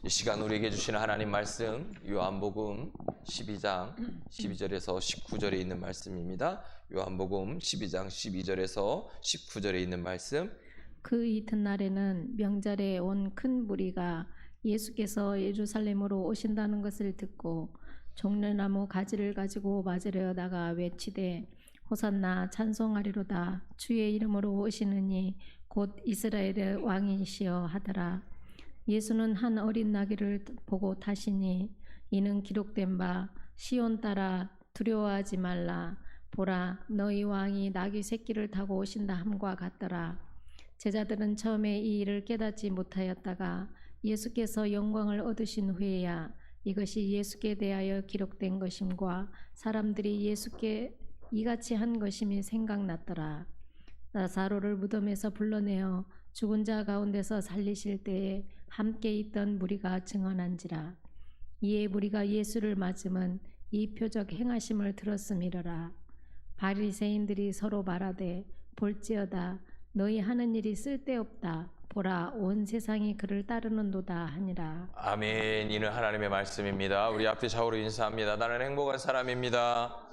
이 시간 우리에게 주시는 하나님 말씀 요한복음 12장 12절에서 19절에 있는 말씀입니다. 요한복음 12장 12절에서 19절에 있는 말씀. 그 이튿날에는 명절에 온 큰 무리가 예수께서 예루살렘으로 오신다는 것을 듣고 종려나무 가지를 가지고 맞으려 나가 외치되 호산나 찬송하리로다 주의 이름으로 오시느니 곧 이스라엘의 왕이시여 하더라. 예수는 한 어린 나귀를 보고 타시니 이는 기록된 바 시온 딸아 두려워하지 말라 보라 너희 왕이 나귀 새끼를 타고 오신다 함과 같더라. 제자들은 처음에 이 일을 깨닫지 못하였다가 예수께서 영광을 얻으신 후에야 이것이 예수께 대하여 기록된 것임과 사람들이 예수께 이같이 한 것임이 생각났더라. 나사로를 무덤에서 불러내어 죽은 자 가운데서 살리실 때에 함께 있던 무리가 증언한지라. 이에 무리가 예수를 맞음은 이 표적 행하심을 들었음이러라. 바리새인들이 서로 말하되 볼지어다 너희 하는 일이 쓸데없다. 보라 온 세상이 그를 따르는도다 하니라. 아멘. 이는 하나님의 말씀입니다. 우리 앞에 좌우로 인사합니다. 나는 행복한 사람입니다.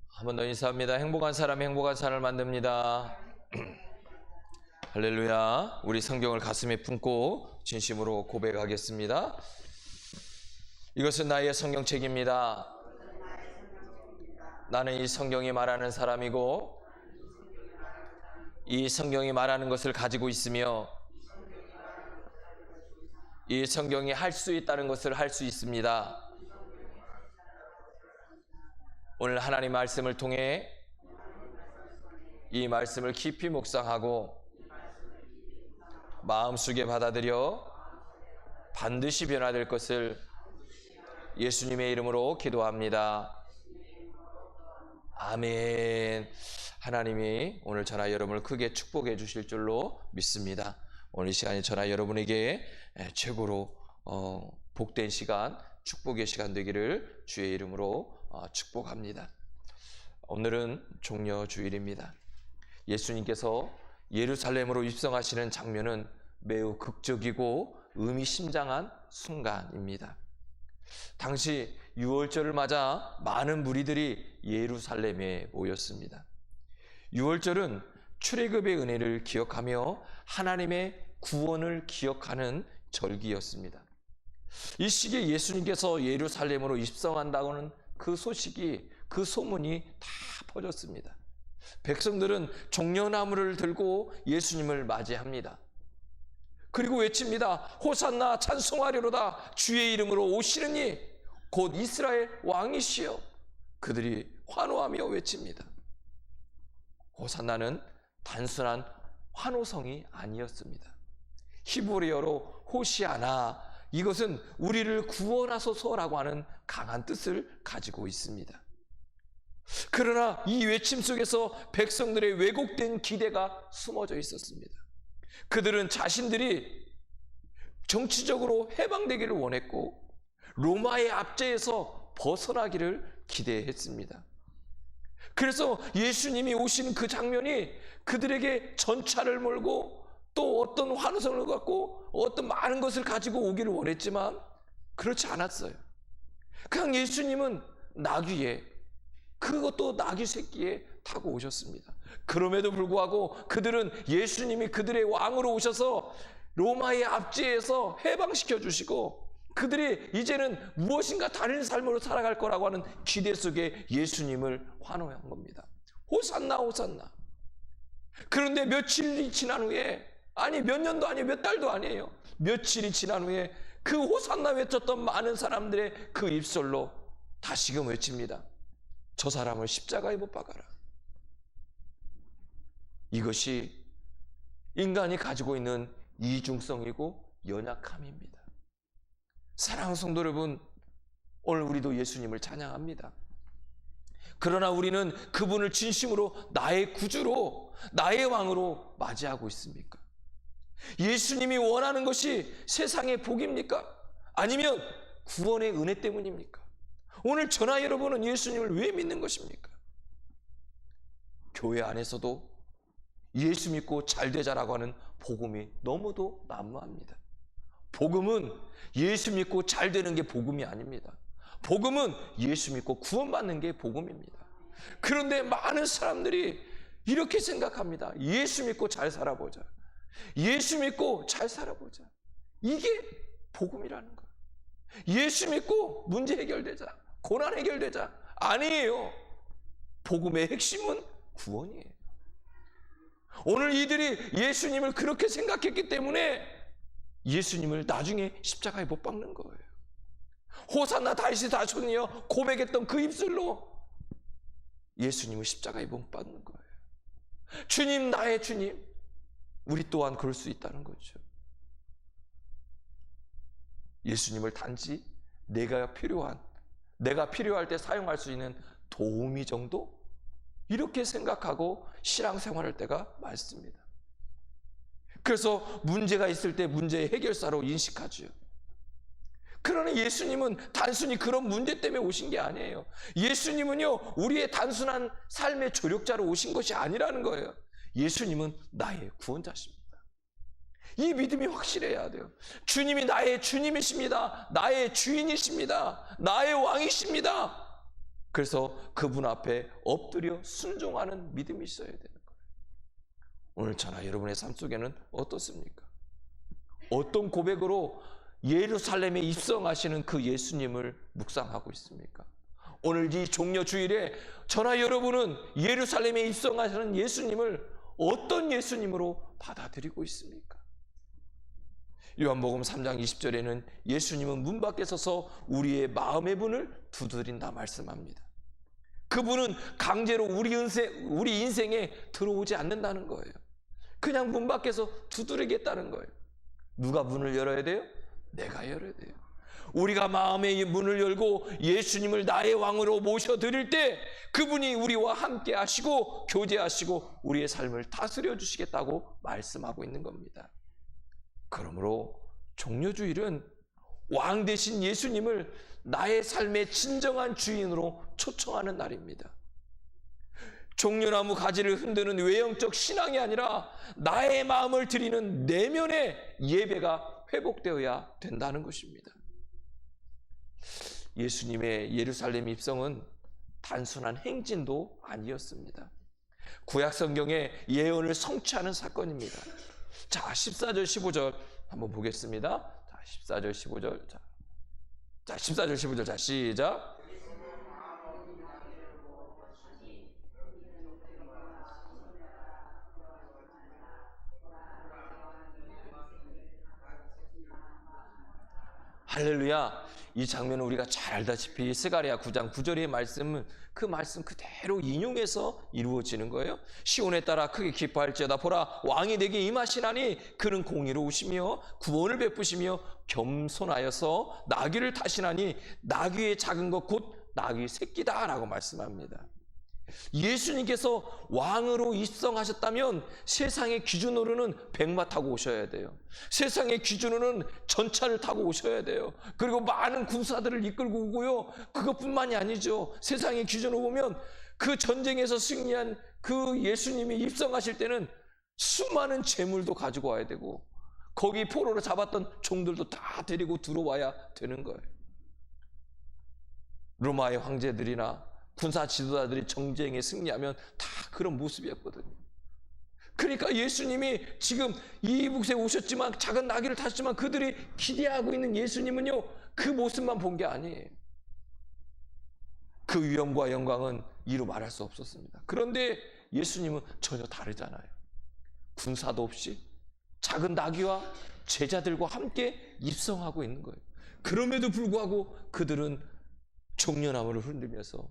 한 번 더 인사합니다. 행복한 사람이 행복한 삶을 만듭니다. 할렐루야. 우리 성경을 가슴에 품고 진심으로 고백하겠습니다. 이것은 나의 성경책입니다. 나는 이 성경이 말하는 사람이고 이 성경이 말하는 것을 가지고 있으며 이 성경이 할 수 있다는 것을 할 수 있습니다. 오늘 하나님 말씀을 통해 이 말씀을 깊이 묵상하고 마음속에 받아들여 반드시 변화될 것을 예수님의 이름으로 기도합니다. 아멘. 하나님이 오늘 저나 여러분을 크게 축복해 주실 줄로 믿습니다. 오늘 이 시간이 저나 여러분에게 최고로 복된 시간, 축복의 시간 되기를 주의 이름으로 축복합니다. 오늘은 종려 주일입니다. 예수님께서 예루살렘으로 입성하시는 장면은 매우 극적이고 의미심장한 순간입니다. 당시 유월절을 맞아 많은 무리들이 예루살렘에 모였습니다. 유월절은 출애굽의 은혜를 기억하며 하나님의 구원을 기억하는 절기였습니다. 이 시기에 예수님께서 예루살렘으로 입성한다고는 그 소식이, 그 소문이 다 퍼졌습니다. 백성들은 종려나무를 들고 예수님을 맞이합니다. 그리고 외칩니다. 호산나 찬송하리로다 주의 이름으로 오시느니 곧 이스라엘 왕이시여. 그들이 환호하며 외칩니다. 호산나는 단순한 환호성이 아니었습니다. 히브리어로 호시아나, 이것은 우리를 구원하소서라고 하는 강한 뜻을 가지고 있습니다. 그러나 이 외침 속에서 백성들의 왜곡된 기대가 숨어져 있었습니다. 그들은 자신들이 정치적으로 해방되기를 원했고 로마의 압제에서 벗어나기를 기대했습니다. 그래서 예수님이 오신 그 장면이 그들에게 전차를 몰고 또 어떤 환호성을 갖고 어떤 많은 것을 가지고 오기를 원했지만 그렇지 않았어요. 그냥 예수님은 나귀에, 그것도 나귀 새끼에 타고 오셨습니다. 그럼에도 불구하고 그들은 예수님이 그들의 왕으로 오셔서 로마의 압제에서 해방시켜 주시고 그들이 이제는 무엇인가 다른 삶으로 살아갈 거라고 하는 기대 속에 예수님을 환호한 겁니다. 호산나 호산나. 그런데 며칠이 지난 후에, 아니 몇 년도 아니에요, 몇 달도 아니에요, 며칠이 지난 후에 그 호산나 외쳤던 많은 사람들의 그 입술로 다시금 외칩니다. 저 사람을 십자가에 못 박아라. 이것이 인간이 가지고 있는 이중성이고 연약함입니다. 사랑하는 성도 여러분, 오늘 우리도 예수님을 찬양합니다. 그러나 우리는 그분을 진심으로 나의 구주로, 나의 왕으로 맞이하고 있습니까? 예수님이 원하는 것이 세상의 복입니까? 아니면 구원의 은혜 때문입니까? 오늘 저나 여러분은 예수님을 왜 믿는 것입니까? 교회 안에서도 예수 믿고 잘 되자라고 하는 복음이 너무도 난무합니다. 복음은 예수 믿고 잘 되는 게 복음이 아닙니다. 복음은 예수 믿고 구원받는 게 복음입니다. 그런데 많은 사람들이 이렇게 생각합니다. 예수 믿고 잘 살아보자. 예수 믿고 잘 살아보자. 이게 복음이라는 거예요. 예수 믿고 문제 해결되자. 고난 해결되자. 아니에요. 복음의 핵심은 구원이에요. 오늘 이들이 예수님을 그렇게 생각했기 때문에 예수님을 나중에 십자가에 못 박는 거예요. 호산나 다윗의 자손이여 고백했던 그 입술로 예수님을 십자가에 못 박는 거예요. 주님, 나의 주님. 우리 또한 그럴 수 있다는 거죠. 예수님을 단지 내가 필요할 때 사용할 수 있는 도우미 정도? 이렇게 생각하고 신앙생활할 때가 많습니다. 그래서 문제가 있을 때 문제의 해결사로 인식하죠. 그러나 예수님은 단순히 그런 문제 때문에 오신 게 아니에요. 예수님은요, 우리의 단순한 삶의 조력자로 오신 것이 아니라는 거예요. 예수님은 나의 구원자십니다. 이 믿음이 확실해야 돼요. 주님이 나의 주님이십니다. 나의 주인이십니다. 나의 왕이십니다. 그래서 그분 앞에 엎드려 순종하는 믿음이 있어야 되는 거예요. 오늘 저나 여러분의 삶 속에는 어떻습니까? 어떤 고백으로 예루살렘에 입성하시는 그 예수님을 묵상하고 있습니까? 오늘 이 종려 주일에 저나 여러분은 예루살렘에 입성하시는 예수님을 어떤 예수님으로 받아들이고 있습니까? 요한복음 3장 20절에는 예수님은 문 밖에 서서 우리의 마음의 문을 두드린다 말씀합니다. 그분은 강제로 우리 인생에 들어오지 않는다는 거예요. 그냥 문 밖에서 두드리겠다는 거예요. 누가 문을 열어야 돼요? 내가 열어야 돼요. 우리가 마음의 문을 열고 예수님을 나의 왕으로 모셔드릴 때 그분이 우리와 함께 하시고 교제하시고 우리의 삶을 다스려 주시겠다고 말씀하고 있는 겁니다. 그러므로 종려주일은 왕 되신 예수님을 나의 삶의 진정한 주인으로 초청하는 날입니다. 종려나무 가지를 흔드는 외형적 신앙이 아니라 나의 마음을 드리는 내면의 예배가 회복되어야 된다는 것입니다. 예수님의 예루살렘 입성은 단순한 행진도 아니었습니다. 구약 성경의 예언을 성취하는 사건입니다. 자, 14절 15절 한번 보겠습니다. 자, 14절 15절. 자, 14절 15절. 자, 시작. 할렐루야. 이 장면은 우리가 잘 알다시피 스가랴 9장 9절의 말씀은 그 말씀 그대로 인용해서 이루어지는 거예요. 시온에 따라 크게 기뻐할지어다. 보라, 왕이 내게 임하시나니 그는 공의로우시며 구원을 베푸시며 겸손하여서 나귀를 타시나니 나귀의 작은 것 곧 나귀 새끼다 라고 말씀합니다. 예수님께서 왕으로 입성하셨다면 세상의 기준으로는 백마 타고 오셔야 돼요. 세상의 기준으로는 전차를 타고 오셔야 돼요. 그리고 많은 군사들을 이끌고 오고요. 그것뿐만이 아니죠. 세상의 기준으로 보면 그 전쟁에서 승리한 그 예수님이 입성하실 때는 수많은 재물도 가지고 와야 되고 거기 포로로 잡았던 종들도 다 데리고 들어와야 되는 거예요. 로마의 황제들이나 군사 지도자들이 정쟁에 승리하면 다 그런 모습이었거든요. 그러니까 예수님이 지금 이 이북에 오셨지만 작은 나귀를 타셨지만 그들이 기대하고 있는 예수님은요, 그 모습만 본 게 아니에요. 그 위엄과 영광은 이루 말할 수 없었습니다. 그런데 예수님은 전혀 다르잖아요. 군사도 없이 작은 나귀와 제자들과 함께 입성하고 있는 거예요. 그럼에도 불구하고 그들은 종려나무를 흔들면서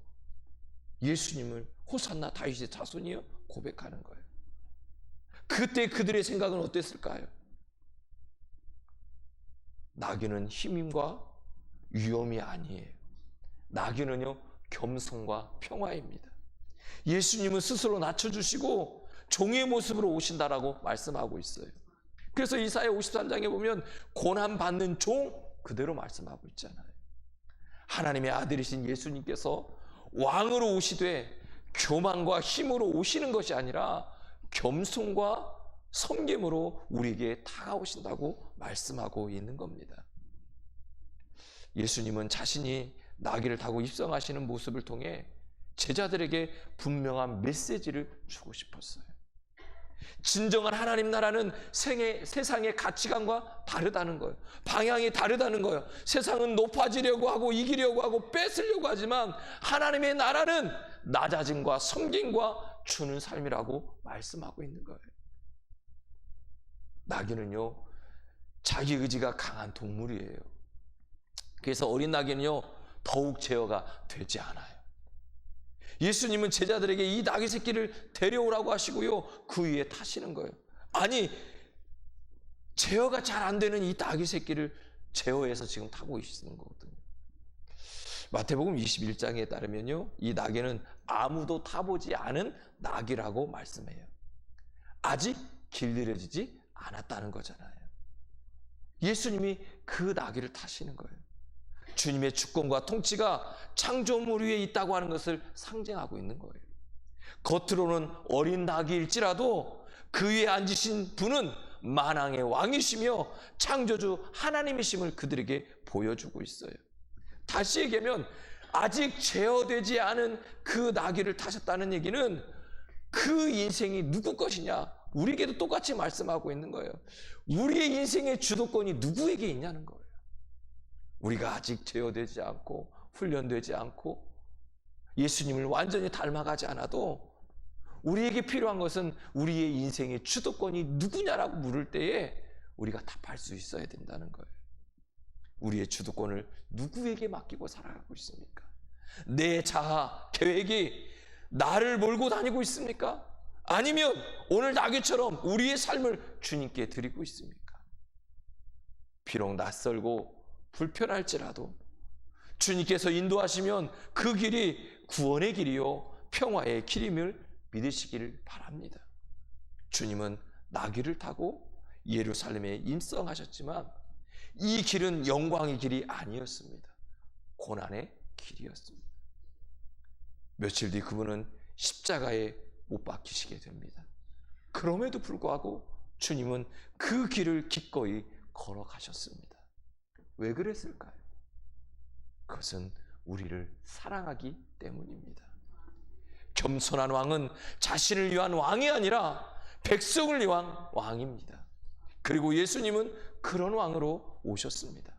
예수님을 호산나 다윗의 자손이여 고백하는 거예요. 그때 그들의 생각은 어땠을까요? 나귀는 힘임과 위엄이 아니에요. 나귀는요, 겸손과 평화입니다. 예수님은 스스로 낮춰주시고 종의 모습으로 오신다라고 말씀하고 있어요. 그래서 이사야 53장에 보면 고난받는 종 그대로 말씀하고 있잖아요. 하나님의 아들이신 예수님께서 왕으로 오시되 교만과 힘으로 오시는 것이 아니라 겸손과 섬김으로 우리에게 다가오신다고 말씀하고 있는 겁니다. 예수님은 자신이 나귀를 타고 입성하시는 모습을 통해 제자들에게 분명한 메시지를 주고 싶었어요. 진정한 하나님 나라는 세상의 가치관과 다르다는 거예요. 방향이 다르다는 거예요. 세상은 높아지려고 하고 이기려고 하고 뺏으려고 하지만 하나님의 나라는 낮아짐과 섬김과 주는 삶이라고 말씀하고 있는 거예요. 나귀는요, 자기 의지가 강한 동물이에요. 그래서 어린 나귀는요, 더욱 제어가 되지 않아요. 예수님은 제자들에게 이 나귀 새끼를 데려오라고 하시고요, 그 위에 타시는 거예요. 아니, 제어가 잘 안 되는 이 나귀 새끼를 제어해서 지금 타고 있는 거거든요. 마태복음 21장에 따르면요, 이 나귀는 아무도 타보지 않은 나귀라고 말씀해요. 아직 길들여지지 않았다는 거잖아요. 예수님이 그 나귀를 타시는 거예요. 주님의 주권과 통치가 창조물 위에 있다고 하는 것을 상징하고 있는 거예요. 겉으로는 어린 나귀일지라도 그 위에 앉으신 분은 만왕의 왕이시며 창조주 하나님이심을 그들에게 보여주고 있어요. 다시 얘기하면 아직 제어되지 않은 그 나귀를 타셨다는 얘기는 그 인생이 누구 것이냐, 우리에게도 똑같이 말씀하고 있는 거예요. 우리의 인생의 주도권이 누구에게 있냐는 거예요. 우리가 아직 제어되지 않고 훈련되지 않고 예수님을 완전히 닮아가지 않아도 우리에게 필요한 것은 우리의 인생의 주도권이 누구냐라고 물을 때에 우리가 답할 수 있어야 된다는 거예요. 우리의 주도권을 누구에게 맡기고 살아가고 있습니까? 내 자아, 계획이 나를 몰고 다니고 있습니까? 아니면 오늘 나귀처럼 우리의 삶을 주님께 드리고 있습니까? 비록 낯설고 불편할지라도 주님께서 인도하시면 그 길이 구원의 길이요 평화의 길임을 믿으시기를 바랍니다. 주님은 나귀를 타고 예루살렘에 입성하셨지만 이 길은 영광의 길이 아니었습니다. 고난의 길이었습니다. 며칠 뒤 그분은 십자가에 못 박히시게 됩니다. 그럼에도 불구하고 주님은 그 길을 기꺼이 걸어가셨습니다. 왜 그랬을까요? 그것은 우리를 사랑하기 때문입니다. 겸손한 왕은 자신을 위한 왕이 아니라 백성을 위한 왕입니다. 그리고 예수님은 그런 왕으로 오셨습니다.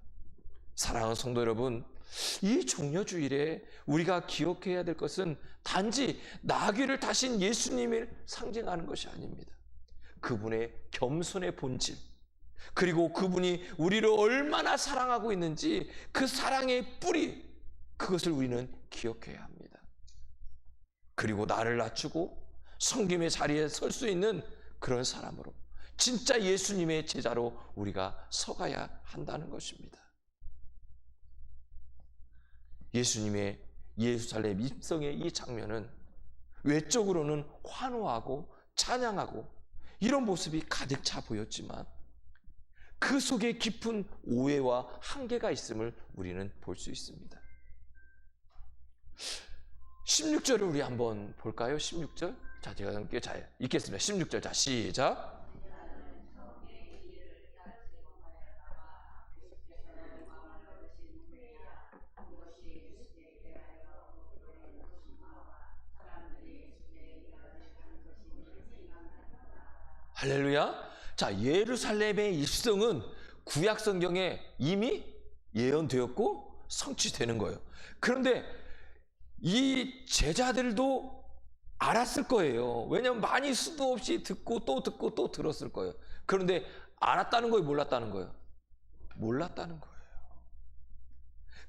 사랑하는 성도 여러분, 이 종려주일에 우리가 기억해야 될 것은 단지 나귀를 타신 예수님을 상징하는 것이 아닙니다. 그분의 겸손의 본질, 그리고 그분이 우리를 얼마나 사랑하고 있는지 그 사랑의 뿌리, 그것을 우리는 기억해야 합니다. 그리고 나를 낮추고 섬김의 자리에 설 수 있는 그런 사람으로, 진짜 예수님의 제자로 우리가 서가야 한다는 것입니다. 예수님의 예루살렘 입성의 이 장면은 외적으로는 환호하고 찬양하고 이런 모습이 가득 차 보였지만 그 속에 깊은 오해와 한계가 있음을 우리는 볼 수 있습니다. 16절을 우리 한번 볼까요? 16절. 자, 제가 함께 잘 읽겠습니다. 16절. 자, 시작. 할렐루야. 자, 예루살렘의 입성은 구약 성경에 이미 예언되었고 성취되는 거예요. 그런데 이 제자들도 알았을 거예요. 왜냐하면 많이 수도 없이 듣고 또 들었을 거예요. 그런데 알았다는 거예요, 몰랐다는 거예요? 몰랐다는 거예요.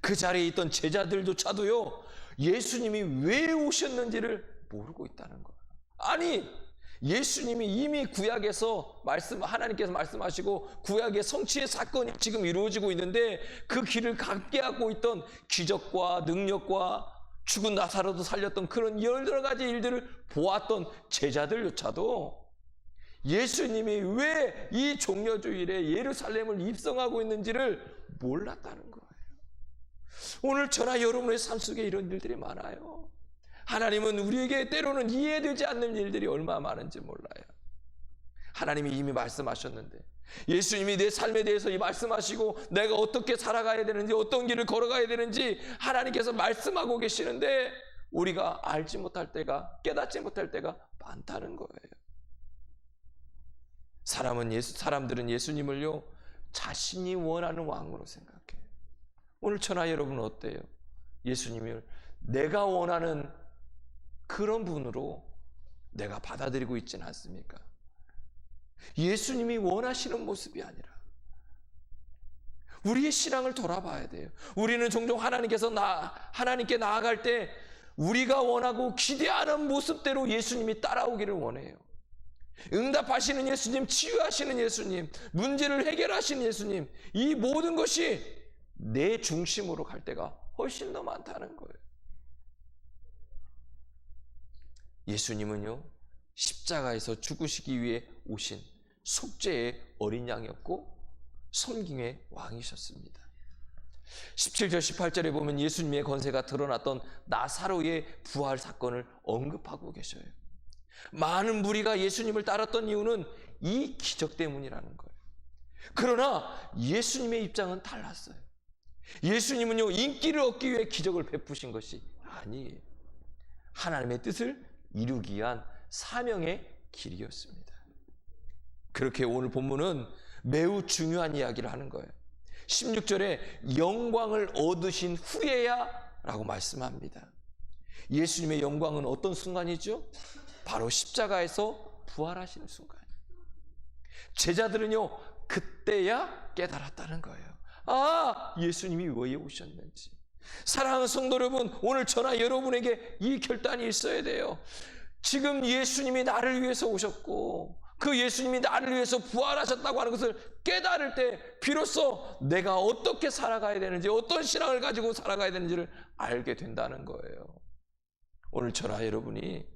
그 자리에 있던 제자들조차도요, 예수님이 왜 오셨는지를 모르고 있다는 거예요. 아니, 예수님이 이미 구약에서 하나님께서 말씀하시고 구약의 성취의 사건이 지금 이루어지고 있는데 그 길을 함께하고 있던 기적과 능력과 죽은 나사로도 살렸던 그런 여러 가지 일들을 보았던 제자들조차도 예수님이 왜 이 종려주일에 예루살렘을 입성하고 있는지를 몰랐다는 거예요. 오늘 저나 여러분의 삶 속에 이런 일들이 많아요. 하나님은 우리에게 때로는 이해되지 않는 일들이 얼마나 많은지 몰라요. 하나님이 이미 말씀하셨는데 예수님이 내 삶에 대해서 말씀하시고 내가 어떻게 살아가야 되는지, 어떤 길을 걸어가야 되는지 하나님께서 말씀하고 계시는데 우리가 알지 못할 때가, 깨닫지 못할 때가 많다는 거예요. 사람들은 예수님을요, 자신이 원하는 왕으로 생각해요. 오늘 저나 여러분은 어때요? 예수님을 내가 원하는 그런 분으로 내가 받아들이고 있지는 않습니까? 예수님이 원하시는 모습이 아니라 우리의 신앙을 돌아봐야 돼요. 우리는 종종 하나님께 나아갈 때 우리가 원하고 기대하는 모습대로 예수님이 따라오기를 원해요. 응답하시는 예수님, 치유하시는 예수님, 문제를 해결하시는 예수님, 이 모든 것이 내 중심으로 갈 때가 훨씬 더 많다는 거예요. 예수님은요, 십자가에서 죽으시기 위해 오신 속죄의 어린 양이었고 섬김의 왕이셨습니다. 17절 18절에 보면 예수님의 권세가 드러났던 나사로의 부활 사건을 언급하고 계셔요. 많은 무리가 예수님을 따랐던 이유는 이 기적 때문이라는 거예요. 그러나 예수님의 입장은 달랐어요. 예수님은요, 인기를 얻기 위해 기적을 베푸신 것이 아니에요. 하나님의 뜻을 이루기 위한 사명의 길이었습니다. 그렇게 오늘 본문은 매우 중요한 이야기를 하는 거예요. 16절에 영광을 얻으신 후에야 라고 말씀합니다. 예수님의 영광은 어떤 순간이죠? 바로 십자가에서 부활하시는 순간. 제자들은요, 그때야 깨달았다는 거예요. 아, 예수님이 왜 오셨는지. 사랑하는 성도 여러분, 오늘 저나 여러분에게 이 결단이 있어야 돼요. 지금 예수님이 나를 위해서 오셨고 그 예수님이 나를 위해서 부활하셨다고 하는 것을 깨달을 때 비로소 내가 어떻게 살아가야 되는지, 어떤 신앙을 가지고 살아가야 되는지를 알게 된다는 거예요. 오늘 저나 여러분이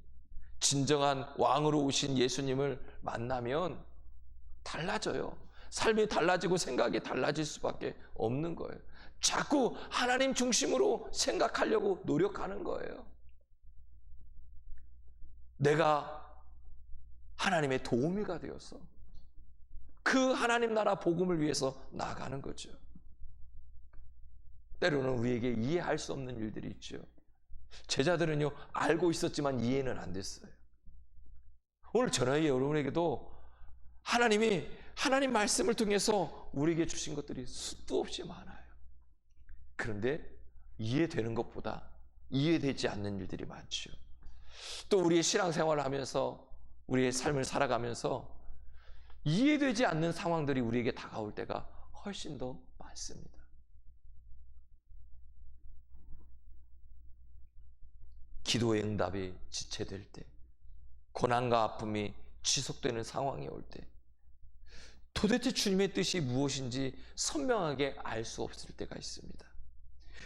진정한 왕으로 오신 예수님을 만나면 달라져요. 삶이 달라지고 생각이 달라질 수밖에 없는 거예요. 자꾸 하나님 중심으로 생각하려고 노력하는 거예요. 내가 하나님의 도우미가 되어서 그 하나님 나라 복음을 위해서 나아가는 거죠. 때로는 우리에게 이해할 수 없는 일들이 있죠. 제자들은요, 알고 있었지만 이해는 안 됐어요. 오늘 저녁에 여러분에게도 하나님이 하나님 말씀을 통해서 우리에게 주신 것들이 수도 없이 많아요. 그런데 이해되는 것보다 이해되지 않는 일들이 많죠. 또 우리의 신앙생활을 하면서 우리의 삶을 살아가면서 이해되지 않는 상황들이 우리에게 다가올 때가 훨씬 더 많습니다. 기도의 응답이 지체될 때, 고난과 아픔이 지속되는 상황이 올 때, 도대체 주님의 뜻이 무엇인지 선명하게 알 수 없을 때가 있습니다.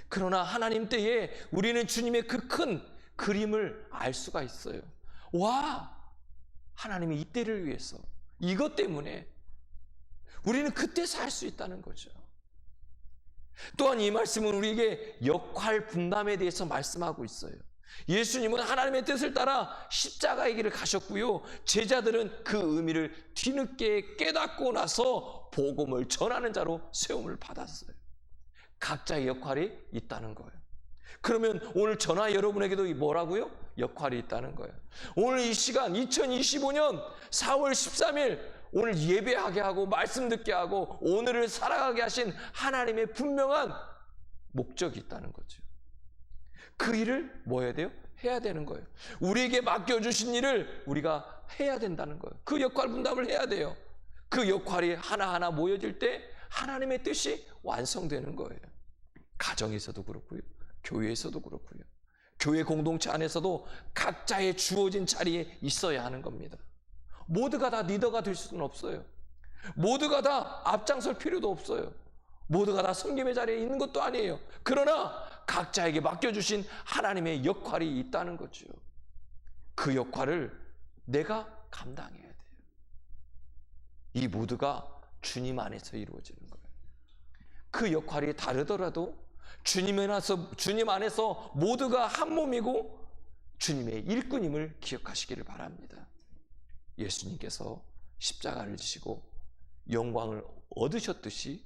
그러나 하나님 때에 우리는 주님의 그 큰 그림을 알 수가 있어요. 와! 하나님이 이때를 위해서, 이것 때문에 우리는 그때서 할 수 있다는 거죠. 또한 이 말씀은 우리에게 역할 분담에 대해서 말씀하고 있어요. 예수님은 하나님의 뜻을 따라 십자가의 길을 가셨고요, 제자들은 그 의미를 뒤늦게 깨닫고 나서 복음을 전하는 자로 세움을 받았어요. 각자의 역할이 있다는 거예요. 그러면 오늘 저나 여러분에게도 뭐라고요? 역할이 있다는 거예요. 오늘 이 시간 2025년 4월 13일 오늘 예배하게 하고 말씀 듣게 하고 오늘을 살아가게 하신 하나님의 분명한 목적이 있다는 거죠. 그 일을 뭐 해야 돼요? 해야 되는 거예요. 우리에게 맡겨주신 일을 우리가 해야 된다는 거예요. 그 역할 분담을 해야 돼요. 그 역할이 하나하나 모여질 때 하나님의 뜻이 완성되는 거예요. 가정에서도 그렇고요, 교회에서도 그렇고요, 교회 공동체 안에서도 각자의 주어진 자리에 있어야 하는 겁니다. 모두가 다 리더가 될 수는 없어요. 모두가 다 앞장설 필요도 없어요. 모두가 다 섬김의 자리에 있는 것도 아니에요. 그러나 각자에게 맡겨주신 하나님의 역할이 있다는 거죠. 그 역할을 내가 감당해야 돼요. 이 모두가 주님 안에서 이루어지는 거예요. 그 역할이 다르더라도 주님 안에서 모두가 한 몸이고 주님의 일꾼임을 기억하시기를 바랍니다. 예수님께서 십자가를 지시고 영광을 얻으셨듯이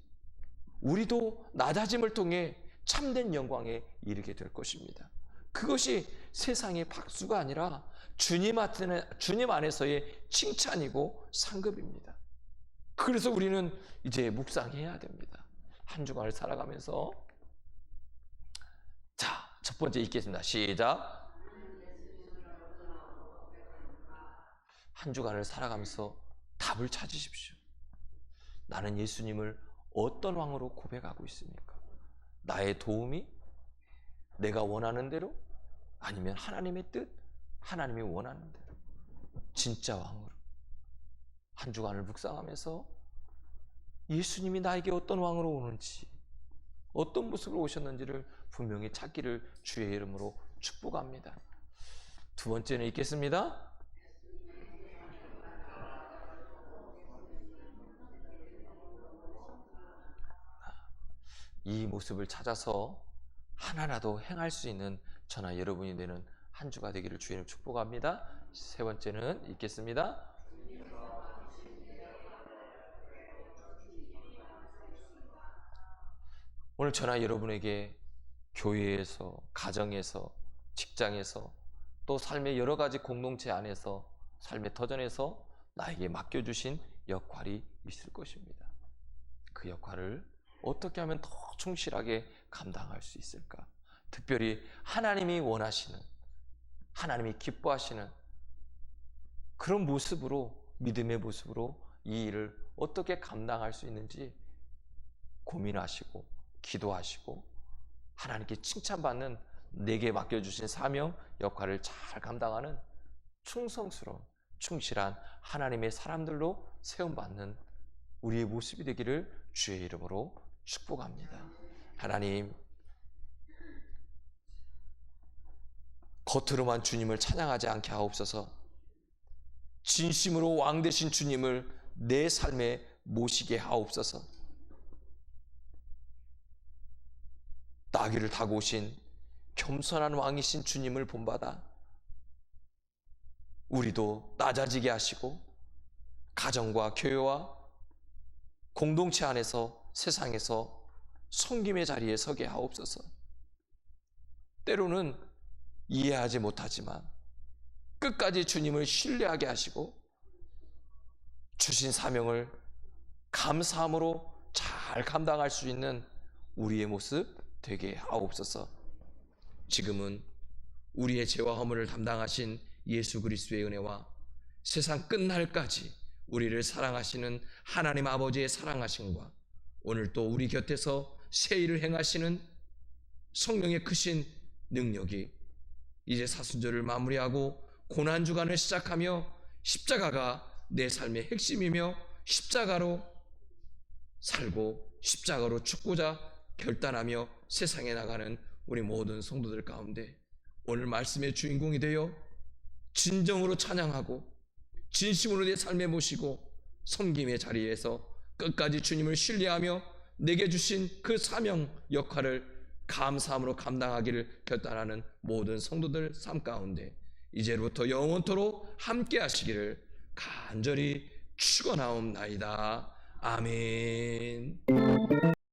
우리도 낮아짐을 통해 참된 영광에 이르게 될 것입니다. 그것이 세상의 박수가 아니라 주님 안에서의 칭찬이고 상급입니다. 그래서 우리는 이제 묵상해야 됩니다. 한 주간을 살아가면서. 자, 첫 번째 읽겠습니다. 시작. 한 주간을 살아가면서 답을 찾으십시오. 나는 예수님을 어떤 왕으로 고백하고 있습니까? 나의 도움이 내가 원하는 대로, 아니면 하나님의 뜻, 하나님이 원하는 대로 진짜 왕으로 한 주간을 묵상하면서 예수님이 나에게 어떤 왕으로 오는지, 어떤 모습으로 오셨는지를 분명히 찾기를 주의 이름으로 축복합니다. 두 번째는 읽겠습니다. 이 모습을 찾아서 하나라도 행할 수 있는 저나 여러분이 되는 한 주가 되기를 주님 축복합니다. 세 번째는 읽겠습니다. 오늘 저나 여러분에게 교회에서, 가정에서, 직장에서, 또 삶의 여러 가지 공동체 안에서, 삶의 터전에서 나에게 맡겨주신 역할이 있을 것입니다. 그 역할을 어떻게 하면 더 충실하게 감당할 수 있을까? 특별히 하나님이 원하시는, 하나님이 기뻐하시는 그런 모습으로, 믿음의 모습으로 이 일을 어떻게 감당할 수 있는지 고민하시고 기도하시고 하나님께 칭찬받는, 내게 맡겨주신 사명 역할을 잘 감당하는 충성스러운, 충실한 하나님의 사람들로 세움받는 우리의 모습이 되기를 주의 이름으로 축복합니다. 하나님, 겉으로만 주님을 찬양하지 않게 하옵소서. 진심으로 왕 되신 주님을 내 삶에 모시게 하옵소서. 나귀를 타고 오신 겸손한 왕이신 주님을 본받아 우리도 낮아지게 하시고 가정과 교회와 공동체 안에서, 세상에서 섬김의 자리에 서게 하옵소서. 때로는 이해하지 못하지만 끝까지 주님을 신뢰하게 하시고 주신 사명을 감사함으로 잘 감당할 수 있는 우리의 모습 되게 하옵소서. 지금은 우리의 죄와 허물을 담당하신 예수 그리스도의 은혜와 세상 끝날까지 우리를 사랑하시는 하나님 아버지의 사랑하심과 오늘 또 우리 곁에서 새 일을 행하시는 성령의 크신 능력이 이제 사순절을 마무리하고 고난주간을 시작하며 십자가가 내 삶의 핵심이며 십자가로 살고 십자가로 죽고자 결단하며 세상에 나가는 우리 모든 성도들 가운데 오늘 말씀의 주인공이 되어 진정으로 찬양하고 진심으로 내 삶에 모시고 섬김의 자리에서 끝까지 주님을 신뢰하며 내게 주신 그 사명 역할을 감사함으로 감당하기를 결단하는 모든 성도들 삶 가운데 이제부터 영원토록 함께 하시기를 간절히 축원하옵나이다. 아멘.